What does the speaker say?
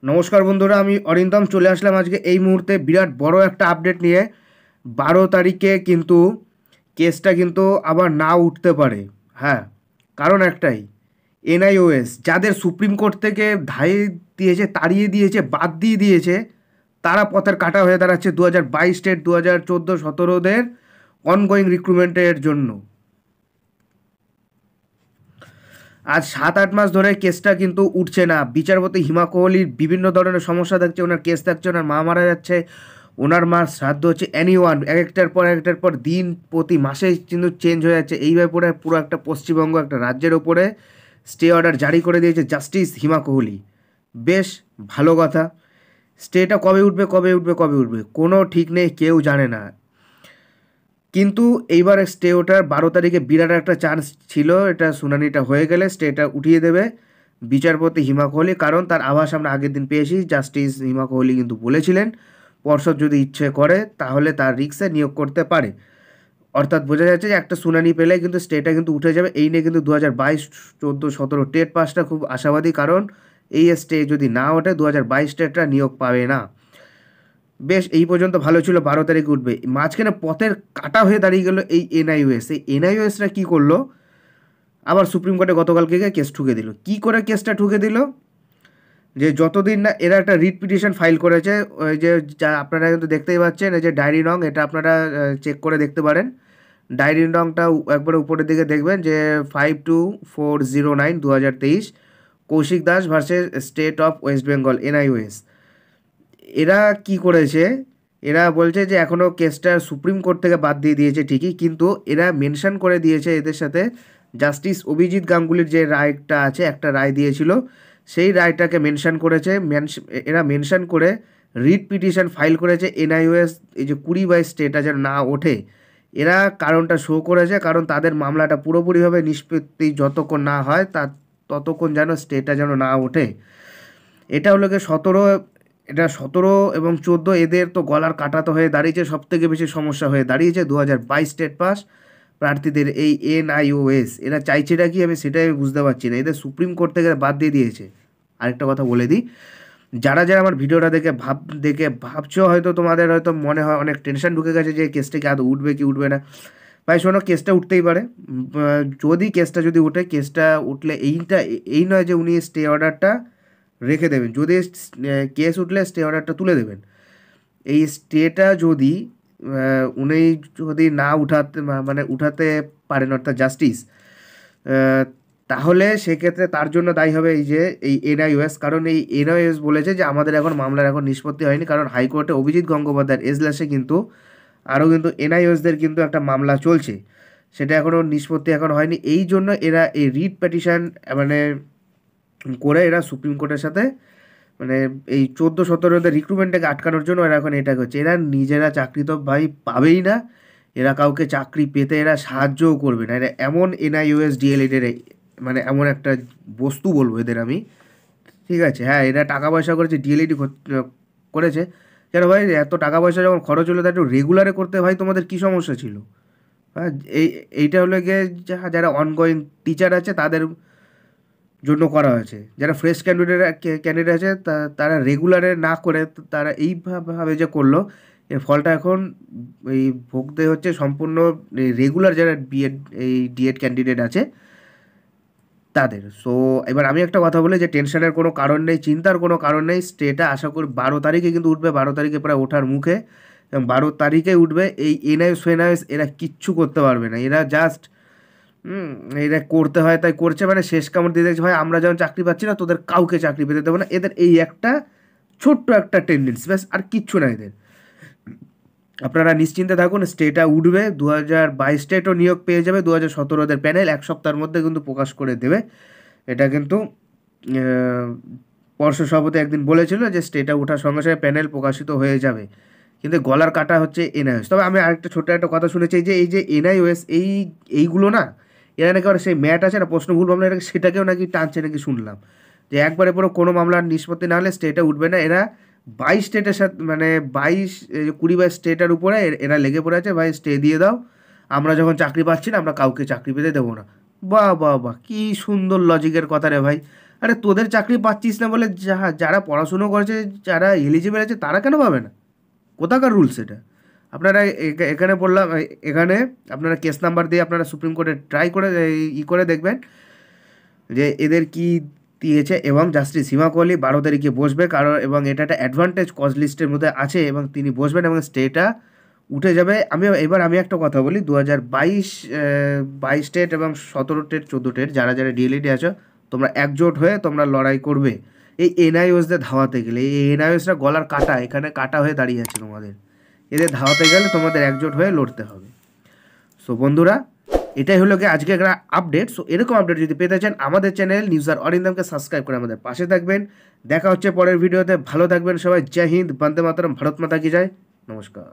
নমস্কার বন্ধুরা, আমি অরিন্দম চলে আসলাম আজকে এই মুহূর্তে বিরাট বড় একটা আপডেট নিয়ে। 12 তারিখে কিন্তু কেসটা কিন্তু আবার না উঠতে পারে। হ্যাঁ, কারণ একটাই, এনআইওএস যাদের সুপ্রিম কোর্ট থেকে ধাই দিয়েছে, তাড়িয়ে দিয়েছে, বাদ দিয়ে দিয়েছে, তারা পথের কাঁটা হয়ে দাঁড়াচ্ছে 2022 স্টেট 2014-17দের অনগোয়িং রিক্রুটমেন্টের জন্য। আজ 7-8 মাস ধরে কেসটা কিন্তু উঠছে না। বিচারপতি হিমা কোহলির বিভিন্ন ধরনের সমস্যা থাকছে, ওনার কেস থাকছে, ওনার মা মারা যাচ্ছে, ওনার মার শ্রাদ্ধ হচ্ছে, ওয়ান একটার পর দিন প্রতি মাসে কিন্তু চেঞ্জ হয়ে যাচ্ছে। এইভাবে পরে পুরো একটা পশ্চিমবঙ্গ একটা রাজ্যের ওপরে স্টে অর্ডার জারি করে দিয়েছে জাস্টিস হিমা কোহলি। বেশ ভালো কথা। স্টেটা কবে উঠবে কবে উঠবে কবে উঠবে কোনো ঠিক নেই, কেউ জানে না। কিন্তু এইবার স্টে ওঠার 12 তারিখে বিরাট একটা চান্স ছিল, এটা শুনানিটা হয়ে গেলে স্টেটা উঠিয়ে দেবে বিচারপতি হিমা কোহলি। কারণ তার আভাস আমরা আগের দিন পেয়েছি, জাস্টিস হিমা কোহলি কিন্তু বলেছিলেন পর্ষদ যদি ইচ্ছে করে তাহলে তার রিক্সে নিয়োগ করতে পারে। অর্থাৎ বোঝা যাচ্ছে যে একটা শুনানি পেলে কিন্তু স্টেটা কিন্তু উঠে যাবে। এই নিয়ে কিন্তু 2022, 14, 17 টেট পাসটা খুব আশাবাদী, কারণ এই স্টে যদি না ওঠে 2022 টেটটা নিয়োগ পাবে না। বেশ, এই পর্যন্ত ভালো ছিল, 12 তারিখে উঠবে। মাঝখানে পথের কাটা হয়ে দাঁড়িয়ে গেল এই এনআইওএস। এই এনআইওএসরা কী করলো, আবার সুপ্রিম কোর্টে গতকালকে গিয়ে কেস ঠুকে দিল। কি করে কেসটা ঠুকে দিল, যে যতদিন না এরা একটা রিট পিটিশন ফাইল করেছে, ওই যে যা আপনারা কিন্তু দেখতেই পাচ্ছেন, এই যে ডায়েরি নং, এটা আপনারা চেক করে দেখতে পারেন। ডায়েরি নংটা একবারে উপরের দিকে দেখবেন যে 52409/2023, Kaushik Das versus state of West Bengal, NIOS. এরা কি করেছে, এরা বলছে যে এখনও কেসটা সুপ্রিম কোর্ট থেকে বাদ দিয়ে দিয়েছে ঠিকই, কিন্তু এরা মেনশন করে দিয়েছে এদের সাথে জাস্টিস অভিজিৎ গাঙ্গুলির যে রায়টা আছে, একটা রায় দিয়েছিল, সেই রায়টাকে মেনশন করেছে। এরা মেনশন করে রিট পিটিশন ফাইল করেছে এনআইওএস, এই যে 20/22 স্টেটা যেন না ওঠে। এরা কারণটা শো করেছে, কারণ তাদের মামলাটা পুরোপুরিভাবে নিষ্পত্তি যতক্ষণ না হয় ততক্ষণ যেন স্টেটা যেন না ওঠে। এটা হলো গিয়ে 17, এটা 17 এবং 14 এদের তো গলার কাটা তো হয়ে দাঁড়িয়েছে। সব থেকে বেশি সমস্যা হয়ে দাঁড়িয়েছে 2022 স্টেট পাস প্রার্থীদের এই এনআইওএস। এরা চাইছেটা কি, আমি সেটাই বুঝতে পারছি না। এদের সুপ্রিম কোর্ট থেকে বাদ দিয়ে দিয়েছে। আরেকটা কথা বলে দিই, যারা যারা আমার ভিডিওটা দেখে ভাবছো, হয়তো তোমাদের হয়তো মনে হয় অনেক টেনশন ঢুকে গেছে যে কেসটা কি আদৌ উঠবে কি উঠবে না। ভাই শোনো, কেসটা উঠতেই পারে। যদি কেসটা যদি উঠে, কেসটা উঠলে এই নয় যে উনি স্টে অর্ডারটা রেখে দেবেন। যদি কেস উঠলে স্টে অর্ডারটা তুলে দেবেন। এই স্টেটা যদি উনি যদি না মানে উঠাতে পারেন, অর্থাৎ জাস্টিস, তাহলে সেক্ষেত্রে তার জন্য দায়ী হবে এই এনআইওএস। কারণ এই এনআইওএস বলেছে যে আমাদের এখন মামলার এখন নিষ্পত্তি হয়নি, কারণ হাইকোর্টে অভিজিৎ গঙ্গোপাধ্যায়ের এজলাসে কিন্তু আরও কিন্তু এনআইওএসদের কিন্তু একটা মামলা চলছে, সেটা এখনও নিষ্পত্তি এখন হয়নি। এই জন্য এরা এই রিট পিটিশন মানে করে এরা সুপ্রিম কোর্টের সাথে মানে এই 14-17দের রিক্রুটমেন্টটাকে আটকানোর জন্য এরা এখন এটা করছে। এরা নিজেরা চাকরি তো ভাই পাবেই না, এরা কাউকে চাকরি পেতে এরা সাহায্যও করবে না। এরা এমন এনআইওএস ডিএলএডের মানে এমন একটা বস্তু বলবো এদের আমি, ঠিক আছে। হ্যাঁ, এরা টাকা পয়সা করেছে, ডিএলইডি করেছে কেন ভাই? এত টাকা পয়সা যখন খরচ হলো, তা একটু রেগুলারে করতে, ভাই তোমাদের কী সমস্যা ছিল? হ্যাঁ, এইটা হলো গিয়ে যারা অনগোয়িং টিচার আছে তাদের জন্য করা হয়েছে। যারা ফ্রেশ ক্যান্ডিডেট আছে তারা রেগুলারে না করে তারা এইভাবে যে করলো, এর ফলটা এখন এই ভুগতে হচ্ছে সম্পূর্ণ রেগুলার যারা এই ডিএড ক্যান্ডিডেট আছে তাদের। সো এবার আমি একটা কথা বলি যে টেনশনের কোনো কারণ নেই, চিন্তার কোনো কারণ নেই। স্টেটা আশা করি 12 তারিখে কিন্তু উঠবে, 12 তারিখে প্রায় ওঠার মুখে, এবং 12 তারিখে উঠবে। এই এনআইওএস এরা কিচ্ছু করতে পারবে না। এরা জাস্ট এটা করতে হয় তাই করছে, মানে শেষ কামড় দিয়ে দেখছে ভাই আমরা যেমন চাকরি পাচ্ছি না, তোদের কাউকে চাকরি পেতে দেবো না। এদের এই একটা ছোট্ট একটা টেন্ডেন্সি, ব্যাস, আর কিচ্ছু না এদের। আপনারা নিশ্চিন্তে থাকুন, স্টেটা উঠবে। 2022 স্টেটও নিয়োগ পেয়ে যাবে। 2017 প্যানেল 1 সপ্তাহের মধ্যে কিন্তু প্রকাশ করে দেবে। এটা কিন্তু পর্ষদ সভাপতি একদিন বলেছিল যে স্টেটা ওঠার সঙ্গে সঙ্গে প্যানেল প্রকাশিত হয়ে যাবে। কিন্তু গলার কাটা হচ্ছে এনআইওএস। তবে আমি আরেকটা ছোট্ট একটা কথা শুনেছি, এই যে এনআইওএস এইগুলো না, এরা নাকি সেই ম্যাট আছে না, প্রশ্ন ভুল মামলা, সেটাকেও নাকি টানছে নাকি শুনলাম, যে একবারে পুরো কোনো মামলার নিষ্পত্তি না হলে স্টেটে উঠবে না। এরা 22 স্টেটের সাথে মানে 20 স্টেটের উপরে এরা লেগে পড়ে আছে, ভাই স্টে দিয়ে দাও, আমরা যখন চাকরি পাচ্ছি না আমরা কাউকে চাকরি পেতে দেবো না। বাহ বাহ বাহ, কী সুন্দর লজিকের কথা রে ভাই। আরে তোদের চাকরি পাচ্ছিস না বলে যারা পড়াশুনো করেছে, যারা এলিজিবল আছে তারা কেন পাবে না? কোথাকার রুলস এটা? আপনারা এখানে বললাম, এখানে আপনারা কেস নাম্বার দিয়ে আপনারা সুপ্রিম কোর্টে ট্রাই করে করে দেখবেন যে এদের কি দিয়েছে। এবং জাস্টিস হিমা কোহলি 12 তারিখে বসবে, কারণ এবং এটা একটা অ্যাডভান্টেজ কজ লিস্টের মধ্যে আছে এবং তিনি বসবেন এবং স্টেটা উঠে যাবে। আমি একটা কথা বলি, 22 স্টেট এবং 17 স্টেট 14 স্টেট যারা যারা ডিএলইডি আছো, তোমরা একজোট হয়ে তোমরা লড়াই করবে এই এনআইওসদের ধাওয়াতে গেলে। এই এনআইওসরা গলার কাটা, এখানে কাটা হয়ে দাঁড়িয়ে আছে তোমাদের। এদের ধাওয়াতে গেলে তোমাদের একজোট হয়ে লড়তে হবে। সো বন্ধুরা, এটাই হলো গিয়ে আজকে একটা আপডেট। সো এরকম আপডেট যদি পেতে চান আমাদের চ্যানেল নিউজার অরিন্দমকে সাবস্ক্রাইব করে আমাদের পাশে থাকবেন। দেখা হচ্ছে পরের ভিডিওতে। ভালো থাকবেন সবাই। জয় হিন্দ, বন্দে মাতরম, ভারত মাতা কি জয়। নমস্কার।